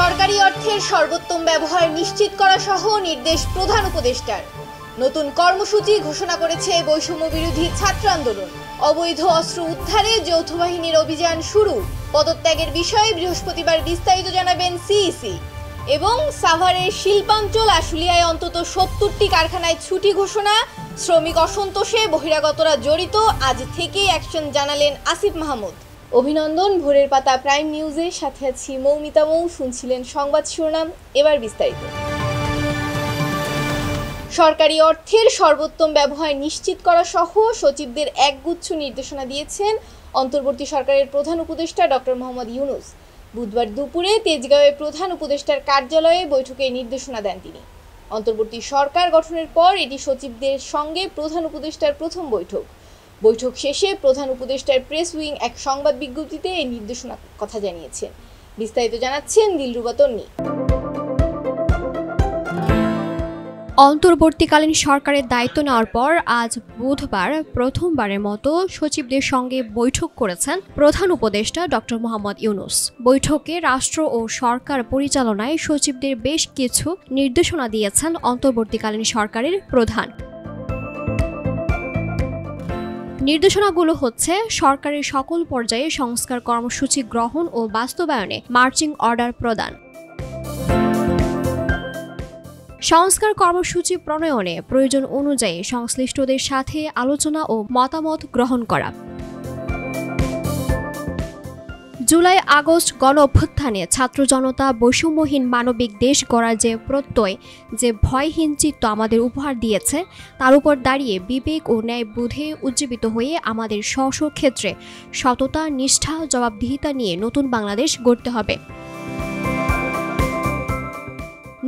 সরকারি অর্থের সর্বোত্তম ব্যবহার নিশ্চিত করা সহ নির্দেশ প্রধান উপদেষ্টার। নতুন কর্মসূচি ঘোষণা করেছে বৈষম্য বিরোধী ছাত্র আন্দোলন। অবৈধ অস্ত্র উদ্ধারে যৌথ বাহিনীর অভিযান শুরু। পদত্যাগের বিষয়ে বৃহস্পতিবার বিস্তারিত জানাবেন সিইসি। এবং সাভারের শিল্পাঞ্চল আশুলিয়ায় অন্তত ৭০টি কারখানায় ছুটি ঘোষণা। শ্রমিক অসন্তোষে বহিরাগতরা জড়িত। আজ থেকেই অ্যাকশন জানালেন আসিফ মাহমুদ। অভিনন্দন। ভোরের পাতা প্রাইম নিউজের সাথে আছি মৌমিতা মৌ। শুনছিলেন সংবাদ শিরোনাম, এবার বিস্তারিত। সরকারি অর্থের সর্বোত্তম ব্যবহার নিশ্চিত করা সহ সচিবদের একগুচ্ছ নির্দেশনা দিয়েছেন অন্তর্বর্তী সরকারের প্রধান উপদেষ্টা ডক্টর মোহাম্মদ ইউনূস। বুধবার দুপুরে তেজগাঁওয়ে প্রধান উপদেষ্টার কার্যালয়ে বৈঠকে নির্দেশনা দেন তিনি। অন্তর্বর্তী সরকার গঠনের পর এটি সচিবদের সঙ্গে প্রধান উপদেষ্টার প্রথম বৈঠক। বৈঠক শেষে প্রধান উপদেষ্টার প্রেস উইং এক সংবাদ বিজ্ঞপ্তিতে এই নির্দেশনার কথা জানিয়েছেন। বিস্তারিত জানাচ্ছেন দিলরুবা তন্নি। অন্তর্বর্তীকালীন সরকারের দায়িত্ব নেওয়ার পর আজ বুধবার প্রথমবারের মতো সচিবদের সঙ্গে বৈঠক করেছেন প্রধান উপদেষ্টা ডক্টর মোহাম্মদ ইউনূস। বৈঠকে রাষ্ট্র ও সরকার পরিচালনায় সচিবদের বেশ কিছু নির্দেশনা দিয়েছেন অন্তর্বর্তীকালীন সরকারের প্রধান। নির্দেশনাগুলো হচ্ছে সরকারের সকল পর্যায়ে সংস্কার কর্মসূচি গ্রহণ ও বাস্তবায়নে মার্চিং অর্ডার প্রদান, সংস্কার কর্মসূচি প্রণয়নে প্রয়োজন অনুযায়ী সংশ্লিষ্টদের সাথে আলোচনা ও মতামত গ্রহণ করা, জুলাই আগস্ট গণ অভ্যুত্থানে ছাত্র জনতা বৈষম্যহীন মানবিক দেশ গড়ার যে প্রত্যয়, যে ভয়হীন চিত্ত আমাদের উপহার দিয়েছে, তার উপর দাঁড়িয়ে বিবেক ও ন্যায় বোধে উজ্জীবিত হয়ে আমাদের স্ব ক্ষেত্রে সততা, নিষ্ঠা, জবাবদিহিতা নিয়ে নতুন বাংলাদেশ গড়তে হবে।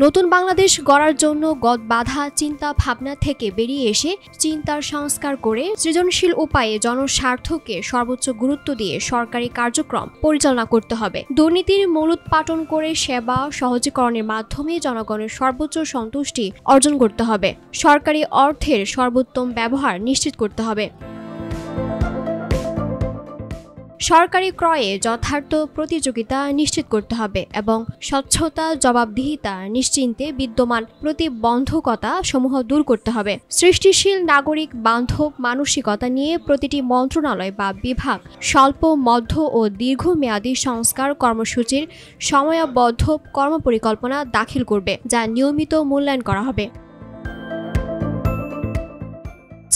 নতুন বাংলাদেশ গড়ার জন্য বাধা চিন্তা ভাবনা থেকে বেরিয়ে এসে চিন্তার সংস্কার করে সৃজনশীল উপায়ে জনস্বার্থকে সর্বোচ্চ গুরুত্ব দিয়ে সরকারি কার্যক্রম পরিচালনা করতে হবে। দুর্নীতির মূলোৎপাটন করে সেবা সহজীকরণের মাধ্যমে জনগণের সর্বোচ্চ সন্তুষ্টি অর্জন করতে হবে। সরকারি অর্থের সর্বোত্তম ব্যবহার নিশ্চিত করতে হবে। সরকারি ক্রয়ে যথার্থ প্রতিযোগিতা নিশ্চিত করতে হবে এবং স্বচ্ছতা, জবাবদিহিতা নিশ্চিন্তে বিদ্যমান প্রতিবন্ধকতা সমূহ দূর করতে হবে। সৃষ্টিশীল নাগরিক বান্ধব মানসিকতা নিয়ে প্রতিটি মন্ত্রণালয় বা বিভাগ স্বল্প, মধ্য ও দীর্ঘমেয়াদী সংস্কার কর্মসূচির সময়াবদ্ধ কর্মপরিকল্পনা দাখিল করবে, যা নিয়মিত মূল্যায়ন করা হবে।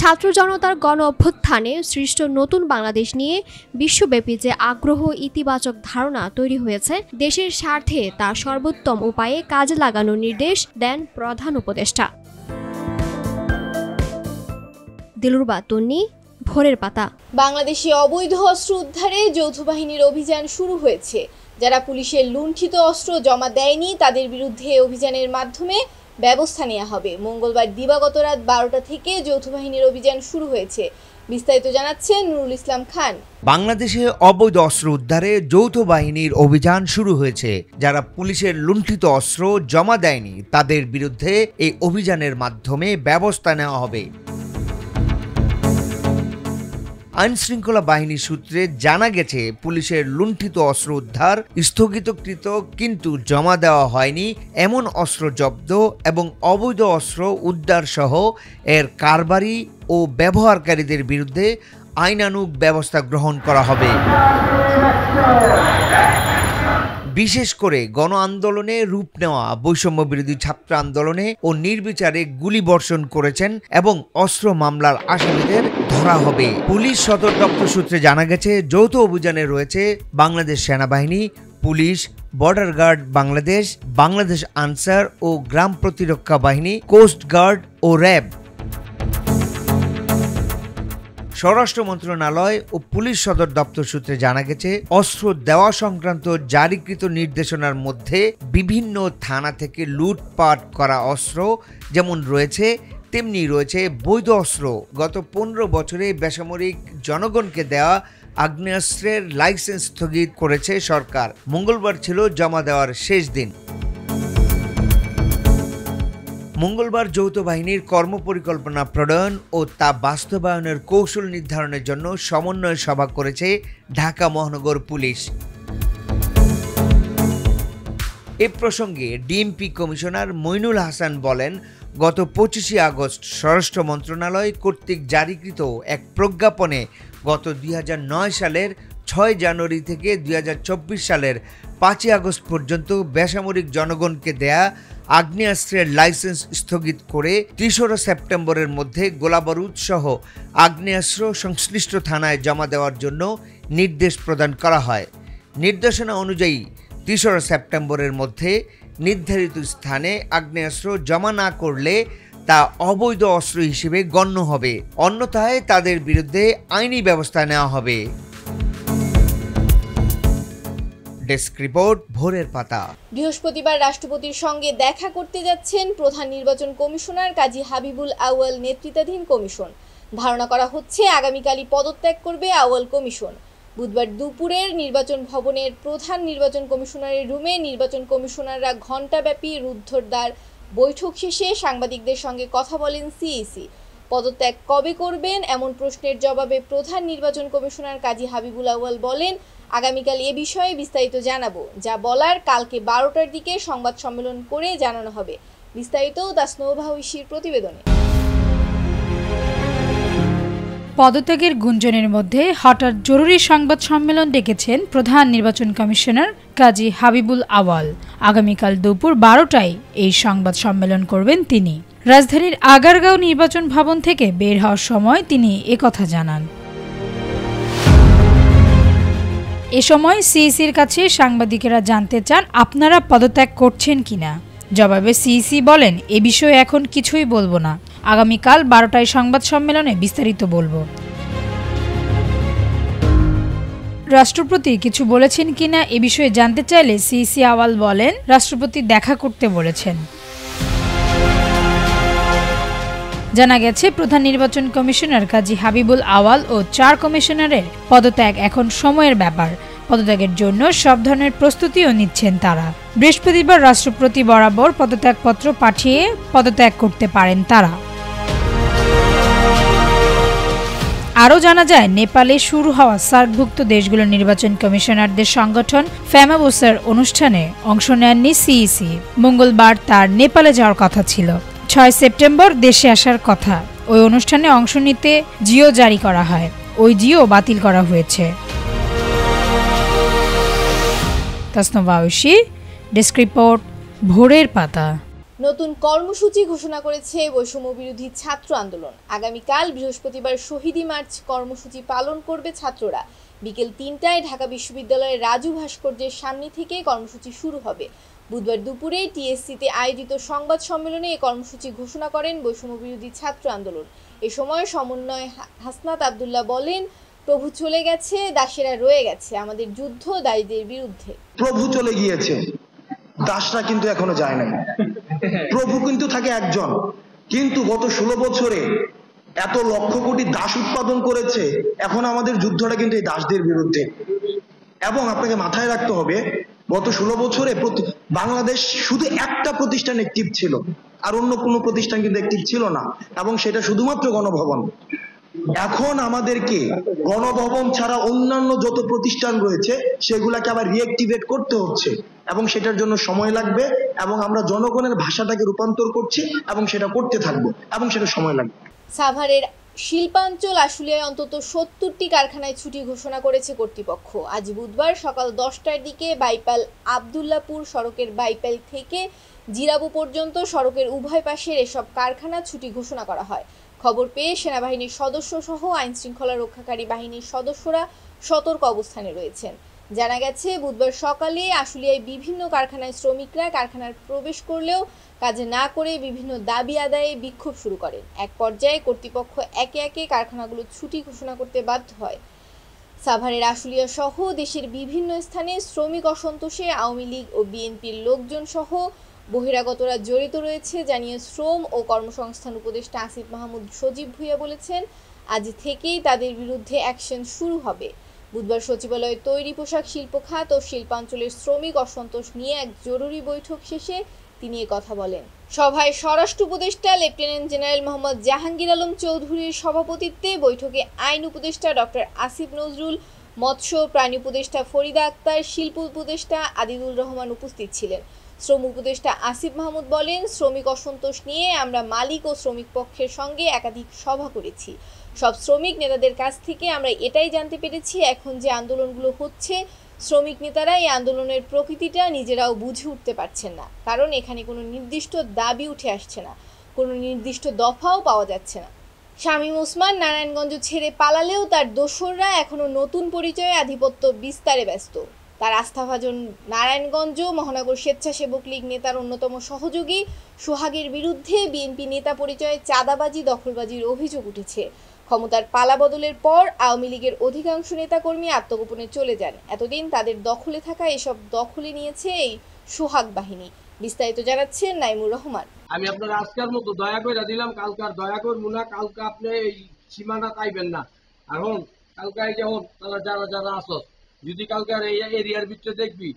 ছাত্র জনতার গণ অভ্যুত্থানে সৃষ্ট নতুন বাংলাদেশ নিয়ে বিশ্বব্যাপী যে আগ্রহ, ইতিবাচক ধারণা তৈরি হয়েছে, দেশের স্বার্থে তা সর্বোত্তম উপায়ে কাজে লাগানোর নির্দেশ দেন প্রধান উপদেষ্টা। দিলরুবা তন্নি, ভোরের পাতা। বাংলাদেশে অবৈধ অস্ত্র উদ্ধারে যৌথ বাহিনীর অভিযান শুরু হয়েছে। যারা পুলিশের লুণ্ঠিত অস্ত্র জমা দেয়নি তাদের বিরুদ্ধে অভিযানের মাধ্যমে ব্যবস্থা নেওয়া হবে। মঙ্গলবার দিবাগত রাত 12টা থেকে যৌথ বাহিনীর অভিযান শুরু হয়েছে। বিস্তারিত জানাচ্ছেন নুরুল ইসলাম খান। বাংলাদেশে অবৈধ অস্ত্র উদ্ধারে যৌথ বাহিনীর অভিযান শুরু হয়েছে। যারা পুলিশের লুণ্ঠিত অস্ত্র জমা দেয়নি তাদের বিরুদ্ধে এই অভিযানের মাধ্যমে ব্যবস্থা নেওয়া হবে। আইনশৃঙ্খলা বাহিনী সূত্রে জানা গেছে, পুলিশের লুণ্ঠিত অস্ত্র উদ্ধার, স্থগিতকৃত কিন্তু জমা দেওয়া হয়নি এমন অস্ত্র জব্দ এবং অবৈধ অস্ত্র উদ্ধার সহ এর কারবারি ও ব্যবহারকারীদের বিরুদ্ধে আইনানুগ ব্যবস্থা গ্রহণ করা হবে। বিশেষ করে গণ আন্দোলনে রূপ নেওয়া বৈষম্য বিরোধী ছাত্র আন্দোলনে ও নির্বিচারে গুলিবর্ষণ করেছেন এবং অস্ত্র মামলার আসামিদের ধরা হবে। পুলিশ সদর দপ্তর সূত্রে জানা গেছে, যৌথ অভিযানে রয়েছে বাংলাদেশ সেনাবাহিনী, police, border guard Bangladesh, Bangladesh Ansar ও গ্রাম প্রতিরক্ষা বাহিনী, কোস্ট গার্ড ও র্যাব। স্বরাষ্ট্র মন্ত্রণালয় ও পুলিশ সদর দপ্তর সূত্রে জানা গেছে, অস্ত্র দেওয়া সংক্রান্ত জারিকৃত নির্দেশনার মধ্যে বিভিন্ন থানা থেকে লুটপাট করা অস্ত্র যেমন রয়েছে, তেমনি রয়েছে বৈধ অস্ত্র। গত 15 বছরে বেসামরিক জনগণকে দেওয়া আগ্নেয়াস্ত্রের লাইসেন্স স্থগিত করেছে সরকার। মঙ্গলবার ছিল জমা দেওয়ার শেষ দিন। মঙ্গলবার যৌথ বাহিনীর কর্মপরিকল্পনা প্রণয়ন ও তা বাস্তবায়নের কৌশল নির্ধারণের জন্য সমন্বয় সভা করেছে ঢাকা মহানগর পুলিশ। এ প্রসঙ্গে ডিএমপি কমিশনার মইনুল হাসান বলেন, গত 25শে আগস্ট স্বরাষ্ট্র মন্ত্রণালয় কর্তৃক জারিকৃত এক প্রজ্ঞাপনে গত 2009 সালের 6 জানুয়ারি থেকে 2024 সালের 5 আগস্ট পর্যন্ত বেসামরিক জনগণকে দেয়া আগ্নেয়াস্ত্রের লাইসেন্স স্থগিত করে 3রা সেপ্টেম্বরের মধ্যে গোলাবারুদ সহ আগ্নেয়াস্ত্র সংশ্লিষ্ট থানায় জমা দেওয়ার জন্য নির্দেশ প্রদান করা হয়। নির্দেশনা অনুযায়ী 3রা সেপ্টেম্বরের মধ্যে নির্ধারিত স্থানে আগ্নেয়াস্ত্র জমা না করলে তা অবৈধ অস্ত্র হিসেবে গণ্য হবে, অন্যথায় তাদের বিরুদ্ধে আইনি ব্যবস্থা নেওয়া হবে। ডেস্ক রিপোর্ট, ভোরের পাতা। বৃহস্পতিবার রাষ্ট্রপতির সঙ্গে দেখা করতে যাচ্ছেন প্রধান নির্বাচন কমিশনার কাজী হাবিবুল আউয়াল নেতৃত্বাধীন কমিশন। ধারণা করা হচ্ছে আগামীকালই পদত্যাগ করবে আউয়াল কমিশন। বুধবার দুপুরের নির্বাচন ভবনের প্রধান নির্বাচন কমিশনারের রুমে নির্বাচন কমিশনাররা ঘণ্টাব্যাপী রুদ্ধদ্বার বৈঠক শেষে সাংবাদিকদের সঙ্গে কথা বলেন সিইসি। পদত্যাগ কবে করবেন এমন প্রশ্নের জবাবে প্রধান নির্বাচন কমিশনার কাজী হাবিবুল আউয়াল বলেন, আগামীকাল এ বিষয়ে বিস্তারিত জানাবো, যা বলার কালকে 12টার দিকে সংবাদ সম্মেলন করে জানানো হবে। বিস্তারিত দাসনোভা ঐশীর প্রতিবেদনে। পদত্যাগের গুঞ্জনের মধ্যে হঠাৎ জরুরি সংবাদ সম্মেলন ডেকেছেন প্রধান নির্বাচন কমিশনার কাজী হাবিবুল আউয়াল। আগামীকাল দুপুর 12টায় এই সংবাদ সম্মেলন করবেন তিনি। রাজধানীর আগারগাঁও নির্বাচন ভবন থেকে বের হওয়ার সময় তিনি একথা জানান। এ সময় সিইসির কাছে সাংবাদিকেরা জানতে চান, আপনারা পদত্যাগ করছেন কিনা। জবাবে সিইসি বলেন, এ বিষয়ে এখন কিছুই বলবো না, আগামীকাল 12টায় সংবাদ সম্মেলনে বিস্তারিত বলবো। রাষ্ট্রপতি কিছু বলেছেন কিনা এ বিষয়ে জানতে চাইলে সিইসি আউয়াল বলেন, রাষ্ট্রপতি দেখা করতে বলেছেন। জানা গেছে, প্রধান নির্বাচন কমিশনার কাজী হাবিবুল আউয়াল ও 4 কমিশনারের পদত্যাগ এখন সময়ের ব্যাপার। পদত্যাগের জন্য সব ধরনের প্রস্তুতিও নিচ্ছেন তারা। বৃহস্পতিবার রাষ্ট্রপতি বরাবর পদত্যাগপত্র পাঠিয়ে পদত্যাগ করতে পারেন তারা। আরও জানা যায়, নেপালে শুরু হওয়া সার্কভুক্ত দেশগুলোর নির্বাচন কমিশনারদের সংগঠন ফ্যামাবোসার অনুষ্ঠানে অংশ নেননি সিইসি। মঙ্গলবার তার নেপালে যাওয়ার কথা ছিল। 6 সেপ্টেম্বর দেশে আসার কথা। ওই অনুষ্ঠানে অংশ নিতে জিও জারি করা হয়, ওই জিও বাতিল করা হয়েছে। দাসনোভা ঐশী, ডেস্ক রিপোর্ট, ভোরের পাতা। নতুন কর্মসূচি ঘোষণা করেছে বৈষম্য বিরোধী ছাত্র আন্দোলন। আগামীকাল বৃহস্পতিবার শহীদি মার্চ কর্মসূচি পালন করবে ছাত্ররা। বিকেল 3টায় ঢাকা বিশ্ববিদ্যালয়ের রাজু ভাস্কর্যের সামনে থেকে কর্মসূচি শুরু হবে। বুধবার দুপুরে টিএসসিতে আয়োজিত সংবাদ সম্মেলনে এই কর্মসূচি ঘোষণা করেন বৈষম্য বিরোধী ছাত্র আন্দোলন। এ সময় সমন্বয় হাসনাত আব্দুল্লাহ বলেন, প্রভু চলে গেছে, দাসেরা রয়ে গেছে, আমাদের যুদ্ধ দায়ীদের বিরুদ্ধে। প্রভু চলে গিয়েছে, দাসরা কিন্তু এখনো যায় নাই। প্রভু কিন্তু থাকে একজন, কিন্তু গত 16 বছরে এত লক্ষ কোটি দাস উৎপাদন করেছে। এখন আমাদের যুদ্ধটা কিন্তু এই দাসদের বিরুদ্ধে। এবং আপনাকে মাথায় রাখতে হবে, গত 16 বছরে বাংলাদেশ শুধু একটা প্রতিষ্ঠান অ্যাক্টিভ ছিল, আর অন্য কোনো প্রতিষ্ঠান কিন্তু অ্যাক্টিভ ছিল না, এবং সেটা শুধুমাত্র গণভবন। এখন আমাদেরকে গণভবন ছাড়া অন্যান্য যত প্রতিষ্ঠান রয়েছে সেগুলাকে আবার রিঅ্যাক্টিভেট করতে হচ্ছে, এবং সেটার জন্য সময় লাগবে, এবং আমরা জনগণের ভাষাটাকে রূপান্তর করছি এবং সেটা করতে থাকবো, এবং সেটা সময় লাগবে। সাভারের শিল্পাঞ্চল আশুলিয়ায় অন্তত 70টি কারখানায় ছুটি ঘোষণা করেছে কর্তৃপক্ষ। আজ বুধবার সকাল 10টার দিকে বাইপাল আবদুল্লাপুর সড়কের বাইপাল থেকে জিরাবু পর্যন্ত সড়কের উভয় পাশের এসব কারখানা ছুটি ঘোষণা করা হয়। খবর পেয়ে সেনাবাহিনীর সদস্য সহ আইন শৃঙ্খলা রক্ষাকারী বাহিনীর সদস্যরা সতর্ক অবস্থানে রয়েছেন। জানা গেছে, বুধবার সকালে আশুলিয়ায় বিভিন্ন কারখানায় শ্রমিকরা কারখানার প্রবেশ করলেও কাজে না করে বিভিন্ন দাবি আদায়ে বিক্ষোভ শুরু করেন। এক পর্যায়ে কর্তৃপক্ষ একে একে কারখানাগুলো ছুটি ঘোষণা করতে বাধ্য হয়। সাভারের আশুলিয়া সহ দেশের বিভিন্ন স্থানে শ্রমিক অসন্তোষে আওয়ামী লীগ ও বিএনপির লোকজন সহ বহিরাগতরা জড়িত রয়েছে জানিয়ে শ্রম ও কর্মসংস্থান উপদেষ্টা আসিফ মাহমুদ সজীব ভুঁইয়া বলেছেন, আজ থেকেই তাদের বিরুদ্ধে অ্যাকশন শুরু হবে। বুধবার সচিবালয়ে তৈরি পোশাক শিল্প খাত ও শিল্পাঞ্চলের শ্রমিক অসন্তোষ নিয়ে এক জরুরি বৈঠক শেষে তিনি কথা বলেন। সভায় স্বরাষ্ট্র উপদেষ্টা লেফটেন্যান্ট জেনারেল মোহাম্মদ জাহাঙ্গীর আলম চৌধুরীর সভাপতিত্বে বৈঠকে আইন উপদেষ্টা ডক্টর আসিফ নজরুল, মৎস্য প্রাণী উপদেষ্টা ফরিদা আক্তার, শিল্প উপদেষ্টা আদিদুল রহমান উপস্থিত ছিলেন। শ্রম উপদেষ্টা আসিফ মাহমুদ বলেন, শ্রমিক অসন্তোষ নিয়ে আমরা মালিক ও শ্রমিক পক্ষের সঙ্গে একাধিক সভা করেছি। সব শ্রমিক নেতাদের কাছ থেকে আমরা এটাই জানতে পেরেছি, এখন যে আন্দোলনগুলো হচ্ছে শ্রমিক নেতারা এই আন্দোলনের প্রকৃতিটা নিজেরাও বুঝে উঠতে পারছেন না, কারণ এখানে কোনো নির্দিষ্ট দাবি উঠে আসছে না, কোনো নির্দিষ্ট দফাও পাওয়া যাচ্ছে না। শামীম ওসমান নারায়ণগঞ্জ ছেড়ে পালালেও তার দোসররা এখনো নতুন পরিচয়ে আধিপত্য বিস্তারে ব্যস্ত। তার আস্থাভাজন নারায়ণগঞ্জ মহানগর স্বেচ্ছাসেবক লীগ নেতার অন্যতম সহযোগী সোহাগের বিরুদ্ধে বিএনপি নেতা পরিচয়ে চাঁদাবাজি, দখলবাজির অভিযোগ উঠেছে। ক্ষমতার পালাবদলের পর আওয়ামী লীগের অধিকাংশ নেতাকর্মী আত্মগোপনে চলে যান। এতদিন তাদের দখলে থাকা এসব দখলে নিয়েছে এই সোহাগ বাহিনী। বিস্তারিত জানাচ্ছেন নাইমুর রহমান। আমি আপনার আজকের মতো দয়া করে দিলাম, কালকার দয়া করবো না, কালকে আপনি এই সীমানা চাইবেন না। এখন কালকে যেমন তারা যারা যারা আসো, যদি কালকে এই এরিয়ার ভিতরে দেখবি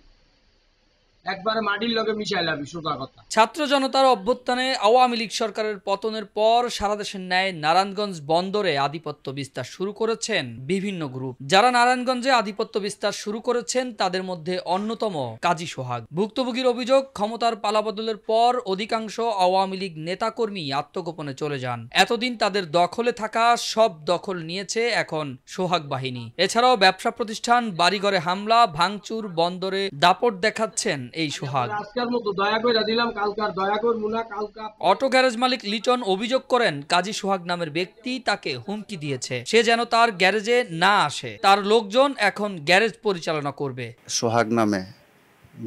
একবারে মাটির লগে মিশাই লাবি, সোজা কথা। ছাত্র জনতার অভ্যুত্থানে আওয়ামী লীগ সরকারের পতনের পর সারা দেশের ন্যায় নারায়ণগঞ্জ বন্দরে আধিপত্য বিস্তার শুরু করেছেন বিভিন্ন গ্রুপ। যারা নারায়ণগঞ্জে আধিপত্য বিস্তার শুরু করেছেন তাদের মধ্যে অন্যতম কাজী সোহাগ। ভুক্তভোগীর অভিযোগ, ক্ষমতার পালাবদলের পর অধিকাংশ আওয়ামী লীগ নেতাকর্মী আত্মগোপনে চলে যান। এতদিন তাদের দখলে থাকা সব দখল নিয়েছে এখন সোহাগ বাহিনী। এছাড়াও ব্যবসা প্রতিষ্ঠান, বাড়িঘরে হামলা, ভাঙচুর, বন্দরে দাপট দেখাচ্ছেন এই সোহাগ। আজকের মতো দয়া করে দিলাম, কালকার দয়া করবো না, কালকা। অটো গ্যারেজ মালিক লিটন অভিযোগ করেন, কাজী সোহাগ নামের ব্যক্তি তাকে হুমকি দিয়েছে, সে যেন তার গ্যারেজে না আসে। তার লোকজন এখন গ্যারেজ পরিচালনা করবে। সোহাগ নামে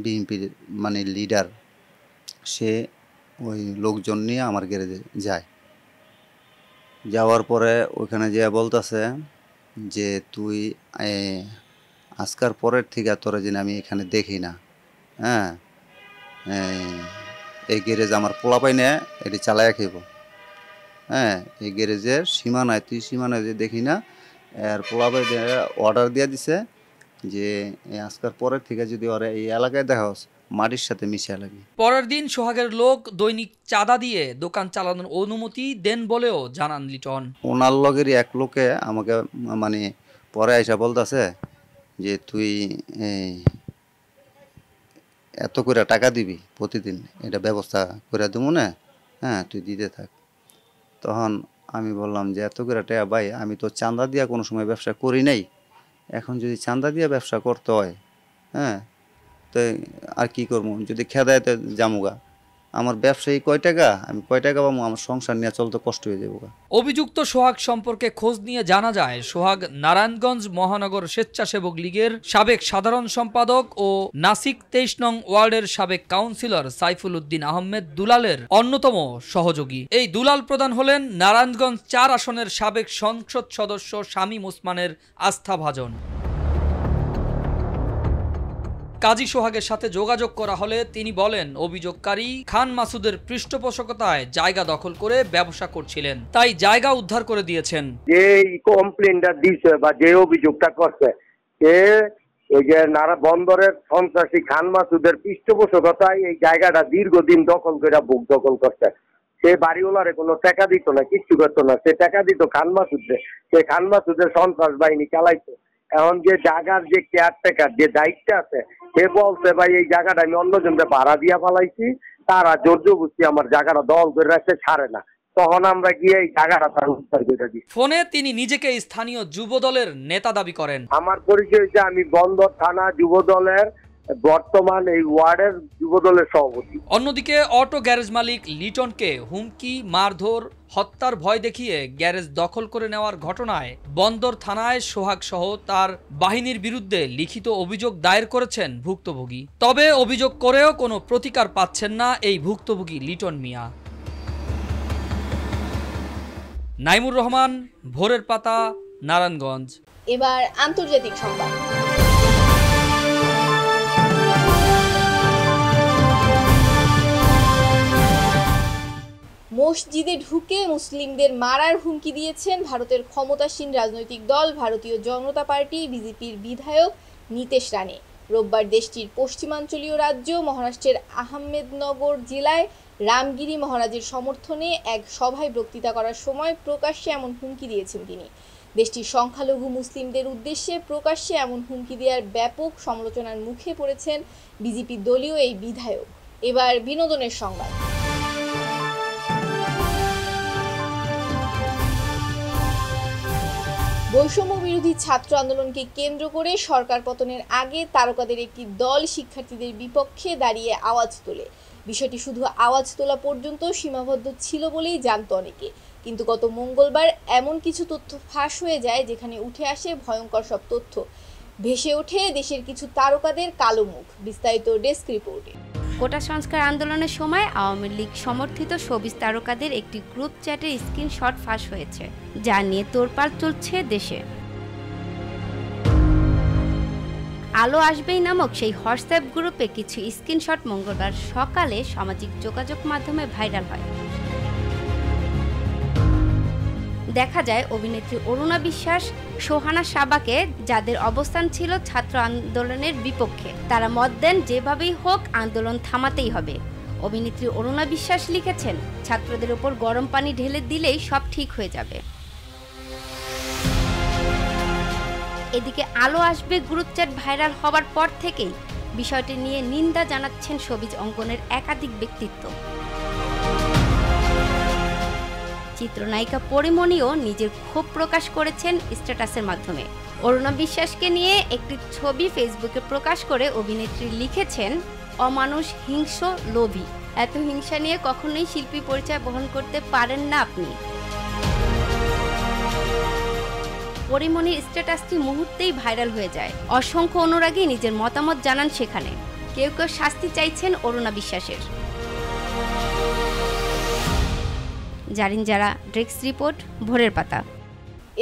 বিএনপির লিডার, সে ওই লোকজন নিয়ে আমার গ্যারেজে যায়। যাওয়ার পরে ওখানে যে বলতেছে যে তুই আজকার পরের থেকে তোরা যেন আমি এখানে দেখি না, হ্যাঁ, এই গ্যারেজ আমার পোলাপাই নেয়, এটি চালাইয়া খেব, হ্যাঁ, এই গ্যারেজের সীমানায় তুই সীমানায় যে দেখি না। এর পোলাপাই অর্ডার দিয়ে দিছে যে আজকার পরের থেকে যদি ওরা এই এলাকায় দেখা মাটির সাথে মিশিয়ে লাগে। পরের দিন সোহাগের লোক দৈনিক চাঁদা দিয়ে দোকান চালানোর অনুমতি দেন বলেও জানান লিটন। ওনার লগেরই এক লোকে আমাকে পরে আইসা বলতেছে যে তুই এত করে টাকা দিবি প্রতিদিন, এটা ব্যবস্থা করে দেবো না, হ্যাঁ, তুই দিতে থাক। তখন আমি বললাম যে এত করে টাকা ভাই, আমি তো চাঁদা দিয়া কোনো সময় ব্যবসা করি নাই, এখন যদি চাঁদা দিয়া ব্যবসা করতে হয়, হ্যাঁ, তো আর কি করবো, যদি খেদাইতে যামুগা, আমার ব্যবসায়ী কয় টাকা, আমি কয় টাকা পাবো, আমার সংসার নিয়ে চলতে কষ্ট হয়ে যাবো। অভিযুক্ত সোহাগ সম্পর্কে খোঁজ নিয়ে জানা যায়, সোহাগ নারায়ণগঞ্জ মহানগর স্বেচ্ছাসেবক লীগের সাবেক সাধারণ সম্পাদক ও নাসিক 23 নং ওয়ার্ডের সাবেক কাউন্সিলর সাইফুল উদ্দিন আহমেদ দুলালের অন্যতম সহযোগী। এই দুলাল প্রধান হলেন নারায়ণগঞ্জ 4 আসনের সাবেক সংসদ সদস্য শামীম ওসমানের আস্থাভাজন। কাজী সোহাগের সাথে যোগাযোগ করা হলে তিনি বলেন, অভিযোগকারী খান মাসুদের পৃষ্ঠপোষকতায় জায়গা দখল করে ব্যবসা করছিলেন, তাই জায়গা উদ্ধার করে দিয়েছেন। যে কমপ্লেনটা দিছে বা যে অভিযোগটা করছে, সে ওই যে বন্দরের সন্ত্রাসী খান মাসুদের পৃষ্ঠপোষকতায় এই জায়গাটা দীর্ঘদিন দখল করে বুক দখল করছে। সে বাড়িওয়ালারে কোনো টাকা দিত না, কিচ্ছু করতো না, সে টাকা দিত খান মাসুদে, সে খান মাসুদের সন্ত্রাস বাহিনী চালাইতো। এখন যে জায়গার যে কেয়ারটেকার যে দায়িত্ব আছে, সে বলছে ভাই এই জায়গাটা আমি অন্যজনকে ভাড়া দিয়া পালাইছি, তারা জোর জবরদস্তি আমার জায়গাটা দখল করে রাখতে ছাড়ে না, তখন আমরা গিয়ে এই জায়গাটা তার উদ্ধার করে দিই। ফোনে তিনি নিজেকে স্থানীয় যুবদলের নেতা দাবি করেন। আমার পরিচয় হচ্ছে আমি বন্দর থানা যুবদলের বর্তমান এই ওয়ার্ডের যুবদলের সভাপতি। অন্যদিকে অটো গ্যারেজ মালিক লিটনকে হুমকি, মারধর, হত্যার ভয় দেখিয়ে গ্যারেজ দখল করে নেওয়ার ঘটনায় বন্দর থানায় সোহাগ সহ তার বাহিনীর বিরুদ্ধে লিখিত অভিযোগ দায়ের করেছেন ভুক্তভোগী। তবে অভিযোগ করেও কোনো প্রতিকার পাচ্ছেন না এই ভুক্তভোগী লিটন মিয়া। নাইমুর রহমান, ভোরের পাতা, নারায়ণগঞ্জ। এবার আন্তর্জাতিক সংবাদ। মসজিদে ঢুকে মুসলিমদের মারার হুমকি দিয়েছেন ভারতের ক্ষমতাসীন রাজনৈতিক দল ভারতীয় জনতা পার্টি বিজেপির বিধায়ক নীতেশ রানে। রোববার দেশটির পশ্চিমাঞ্চলীয় রাজ্য মহারাষ্ট্রের আহমেদনগর জেলায় রামগিরি মহারাজের সমর্থনে এক সভায় বক্তৃতা করার সময় প্রকাশ্যে এমন হুমকি দিয়েছেন তিনি। দেশটির সংখ্যালঘু মুসলিমদের উদ্দেশ্যে প্রকাশ্যে এমন হুমকি দেওয়ার ব্যাপক সমালোচনার মুখে পড়েছেন বিজেপি দলীয় এই বিধায়ক। এবার বিনোদনের সংবাদ। বৈষম্য বিরোধী ছাত্র আন্দোলনকে কেন্দ্র করে সরকার পতনের আগে তারকাদের একটি দল শিক্ষার্থীদের বিপক্ষে দাঁড়িয়ে আওয়াজ তোলে। বিষয়টি শুধু আওয়াজ তোলা পর্যন্ত সীমাবদ্ধ ছিল বলেই জানত অনেকে, কিন্তু গত মঙ্গলবার এমন কিছু তথ্য ফাঁস হয়ে যায় যেখানে উঠে আসে ভয়ঙ্কর সব তথ্য। ভেসে ওঠে দেশের কিছু তারকাদের কালো মুখ। বিস্তারিত ডেস্ক রিপোর্টে। কোটা সংস্কার আন্দোলনের সময় আওয়ামী লীগ সমর্থিত শোবিজ তারকাদের একটি গ্রুপ চ্যাটের স্ক্রিনশট ফাঁস হয়েছে, যা নিয়ে তোলপাড় চলছে দেশে। আলো আসবেই নামক সেই হোয়াটসঅ্যাপ গ্রুপে কিছু স্ক্রিনশট মঙ্গলবার সকালে সামাজিক যোগাযোগ মাধ্যমে ভাইরাল হয়। দেখা যায় অভিনেত্রী অরুণা বিশ্বাস, সোহানা সাবাকে, যাদের অবস্থান ছিল ছাত্র আন্দোলনের বিপক্ষে, তারা মত দেন যেভাবেই হোক আন্দোলন থামাতেই হবে। অভিনেত্রী অরুণা বিশ্বাস লিখেছেন, ছাত্রদের উপর গরম পানি ঢেলে দিলেই সব ঠিক হয়ে যাবে। এদিকে আলো আসবে গ্রুপ চ্যাট ভাইরাল হবার পর থেকেই বিষয়টি নিয়ে নিন্দা জানাচ্ছেন শোবিজ অঙ্গনের একাধিক ব্যক্তিত্ব। চিত্রনায়িকা পরিমণিও নিজের ক্ষোভ প্রকাশ করেছেন স্ট্যাটাসের মাধ্যমে। অরুণা বিশ্বাসকে নিয়ে একটি ছবি ফেসবুকে প্রকাশ করে অভিনেত্রী লিখেছেন, অমানুষ, হিংস্র, লোভী। এত হিংসা নিয়ে কখনোই শিল্পী পরিচয় বহন করতে পারেন না আপনি। পরিমণির স্ট্যাটাসটি মুহূর্তেই ভাইরাল হয়ে যায়। অসংখ্য অনুরাগী নিজের মতামত জানান সেখানে। কেউ কেউ শাস্তি চাইছেন অরুণা বিশ্বাসের। জারিন যারা, ডেস্ক রিপোর্ট, ভোরের পাতা।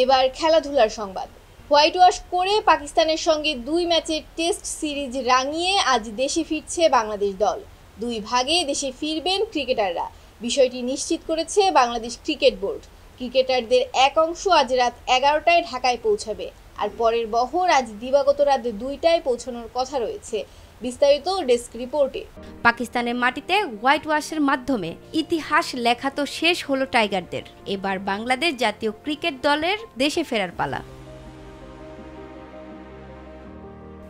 এবার খেলাধুলার সংবাদ। হোয়াইট ওয়াশ করে পাকিস্তানের সঙ্গে 2 ম্যাচের টেস্ট সিরিজ রাঙিয়ে আজ দেশে ফিরছে বাংলাদেশ দল। 2 ভাগে দেশে ফিরবেন ক্রিকেটাররা, বিষয়টি নিশ্চিত করেছে বাংলাদেশ ক্রিকেট বোর্ড। ক্রিকেটারদের এক অংশ আজ রাত 11টায় ঢাকায় পৌঁছাবে, আর পরের বহর আজ দিবাগত রাত 2টায় পৌঁছানোর কথা রয়েছে। বিস্তারিত ডেস্ক রিপোর্টে। পাকিস্তানের মাটিতে হোয়াইট ওয়াশের মাধ্যমে ইতিহাস লেখা তো শেষ হলো টাইগারদের। এবার বাংলাদেশ জাতীয় ক্রিকেট দলের দেশে ফেরার পালা।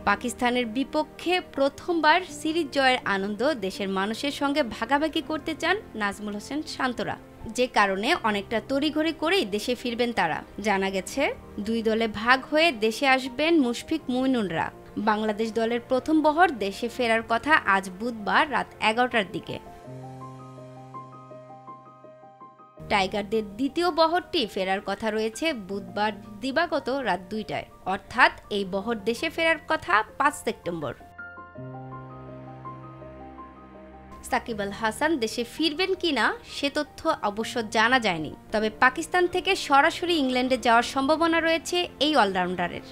পাকিস্তানের বিপক্ষে প্রথমবার সিরিজ জয়ের আনন্দ দেশের মানুষের সঙ্গে ভাগাভাগি করতে চান নাজমুল হোসেন শান্তরা, যে কারণে অনেকটা তড়িঘড়ি করেই দেশে ফিরবেন তারা। জানা গেছে 2 দলে ভাগ হয়ে দেশে আসবেন মুশফিক মুমিনুনরা। বাংলাদেশ দলের প্রথম বহর দেশে ফেরার কথা আজ বুধবার রাত 11টার দিকে। টাইগারদের দ্বিতীয় বহরটি ফেরার কথা রয়েছে বুধবার দিবাগত রাত 2টায়, অর্থাৎ এই বহর দেশে ফেরার কথা 5 সেপ্টেম্বর। সাকিব আল হাসান দেশে ফিরবেন কিনা সে তথ্য অবশ্য জানা যায়নি, তবে পাকিস্তান থেকে সরাসরি ইংল্যান্ডে যাওয়ার সম্ভাবনা রয়েছে এই অলরাউন্ডারের।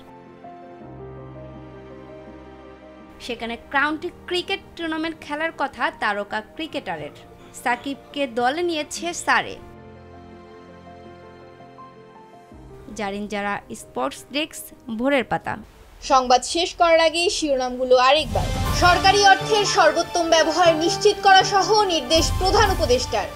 সেখানে কাউন্টি ক্রিকেট টুর্নামেন্ট খেলার কথা তারকা ক্রিকেটারের। সাকিবকে দলে নিয়েছে সারে। জারিন যারা, স্পোর্টস ডেস্ক, ভোরের পাতা। সংবাদ শেষ করার আগে শিরোনামগুলো আরেকবার। সরকারি অর্থের সর্বোত্তম ব্যবহার নিশ্চিত করা সহ নির্দেশ প্রধান উপদেষ্টার।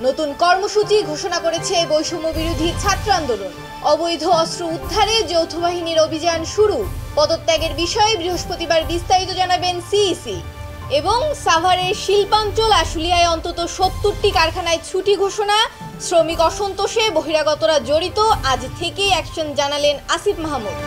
নতুন কর্মসূচি ঘোষণা করেছে বৈষম্য বিরোধী ছাত্র আন্দোলন। অবৈধ অস্ত্র উদ্ধারে যৌথ বাহিনীর অভিযান শুরু। পদত্যাগের বিষয়ে বৃহস্পতিবার বিস্তারিত জানাবেন সিইসি। এবং সাভারের শিল্পাঞ্চল আশুলিয়ায় অন্তত 70টি কারখানায় ছুটি ঘোষণা। শ্রমিক অসন্তোষে বহিরাগতরা জড়িত, আজ থেকেই অ্যাকশন জানালেন আসিফ মাহমুদ।